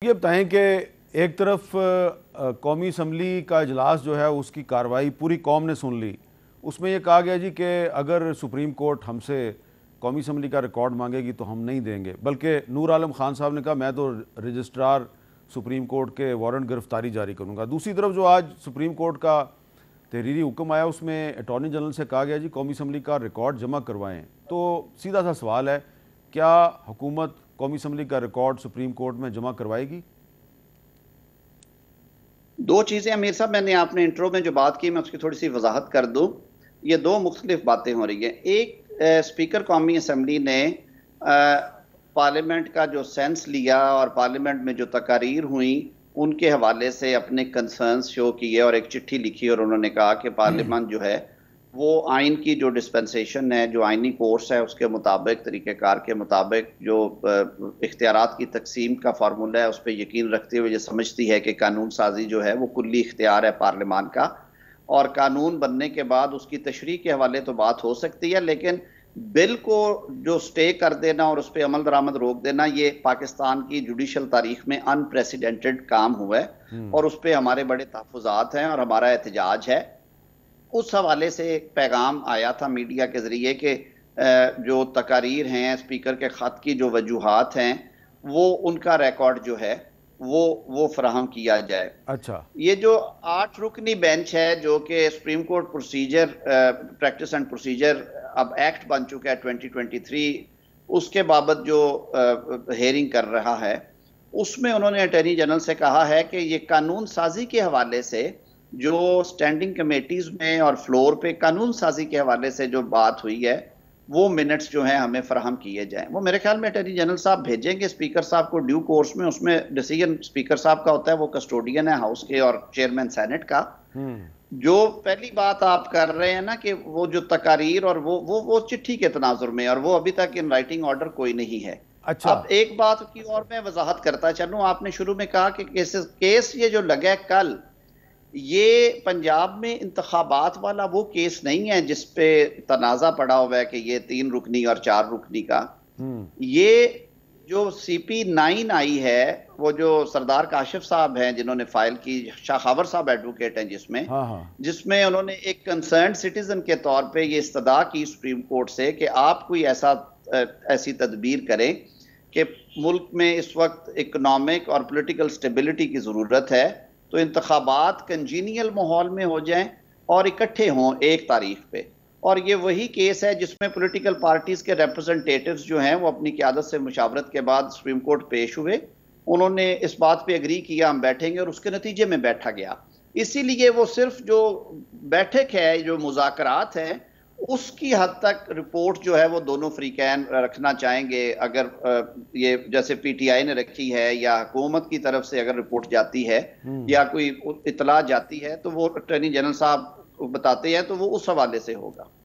ये बताएं कि एक तरफ कौमी असम्बली का इजलास जो है उसकी कार्रवाई पूरी कौम ने सुन ली। उसमें यह कहा गया जी कि अगर सुप्रीम कोर्ट हमसे कौमी असम्बली का रिकॉर्ड मांगेगी तो हम नहीं देंगे, बल्कि नूर आलम खान साहब ने कहा मैं तो रजिस्ट्रार सुप्रीम कोर्ट के वारंट गिरफ्तारी जारी करूँगा। दूसरी तरफ जो आज सुप्रीम कोर्ट का तहरीरी हुक्म आया उसमें अटॉर्नी जनरल से कहा गया जी कौमी असम्बली का रिकॉर्ड जमा करवाएँ। तो सीधा सा सवाल है, क्या हुकूमत कौमी असम्बली का रिकॉर्ड सुप्रीम कोर्ट में जमा करवाएगी? दो चीजें अमीर साहब, मैंने आपने इंट्रो में जो बात की मैं उसकी थोड़ी सी वजाहत कर दूं। ये दो मुख्तलिफ बातें हो रही हैं। एक, स्पीकर कौमी असम्बली ने पार्लियामेंट का जो सेंस लिया और पार्लियामेंट में जो तकारीर हुई उनके हवाले से अपने कंसर्न्स शो किए और एक चिट्ठी लिखी और उन्होंने कहा कि पार्लियामेंट जो है वो आइन की जो डिस्पेंसेशन है, जो आइनी कोर्स है उसके मुताबिक, तरीक़ेकार के मुताबिक जो इख्तियारात की तकसीम का फार्मूला है उस पर यकीन रखते हुए ये समझती है कि कानून साजी जो है वो कुल्ली इख्तियार है पार्लियामान का, और कानून बनने के बाद उसकी तशरीह के हवाले तो बात हो सकती है, लेकिन बिल को जो स्टे कर देना और उस पर अमल दरामद रोक देना, ये पाकिस्तान की जुडिशल तारीख में अनप्रेसिडेंटेड काम हुआ है और उस पर हमारे बड़े तहफ़्फ़ुज़ात हैं और हमारा एहतजाज है। उस हवाले से एक पैगाम आया था मीडिया के जरिए कि जो तकारीर हैं, स्पीकर के खत की जो वजूहात हैं, वो उनका रिकॉर्ड जो है वो फराहम किया जाए। अच्छा, ये जो 8 रुकनी बेंच है जो कि supreme court procedure practice and procedure अब एक्ट बन चुका है 2023, उसके बाबत जो हेयरिंग कर रहा है, उसमें उन्होंने अटॉर्नी जनरल से कहा है कि ये कानून साजी के हवाले से जो स्टैंडिंग कमेटीज में और फ्लोर पे कानून साजी के हवाले से जो बात हुई है वो मिनट्स जो हैं हमें फराहम किए जाएं। वो मेरे ख्याल में अटॉर्नी जनरल साहब भेजेंगे स्पीकर साहब को ड्यू कोर्स में। उसमें डिसीजन स्पीकर साहब का होता है, वो कस्टोडियन है हाउस के और चेयरमैन सेनेट का। जो पहली बात आप कर रहे हैं ना कि वो जो तकारीर और वो चिट्ठी के तनाजुर में, और वो अभी तक इन राइटिंग ऑर्डर कोई नहीं है। अच्छा। अब एक बात की और मैं वजाहत करता चलूं, आपने शुरू में कहा कि केस ये जो लगा है कल, ये पंजाब में इंतखाबात वाला वो केस नहीं है जिसपे तनाजा पड़ा हुआ है कि ये 3 रुकनी और 4 रुकनी का। ये जो CP9 आई है, वो जो सरदार काशिफ साहब हैं जिन्होंने फाइल की, शाखावर साहब एडवोकेट हैं जिसमें, हाँ हाँ, जिसमें उन्होंने एक कंसर्न सिटीजन के तौर पे ये इस्तदा की सुप्रीम कोर्ट से कि आप कोई ऐसी तदबीर करें कि मुल्क में इस वक्त इकोनॉमिक और पॉलिटिकल स्टेबिलिटी की ज़रूरत है, तो इंतखाबात कंजीनियल माहौल में हो जाएं और इकट्ठे हों 1 तारीख पे। और ये वही केस है जिसमें पॉलिटिकल पार्टीज के रिप्रेजेंटेटिव्स जो हैं वो अपनी क़यादत से मुशावरत के बाद सुप्रीम कोर्ट पेश हुए, उन्होंने इस बात पे एग्री किया हम बैठेंगे, और उसके नतीजे में बैठा गया। इसीलिए वो सिर्फ जो बैठक है, जो मुज़ाकरात हैं, उसकी हद तक रिपोर्ट जो है वो दोनों फ्रीकैन रखना चाहेंगे। अगर ये जैसे PTI ने रखी है या हुकूमत की तरफ से अगर रिपोर्ट जाती है या कोई इतला जाती है तो वो अटॉर्नी जनरल साहब बताते हैं, तो वो उस हवाले से होगा।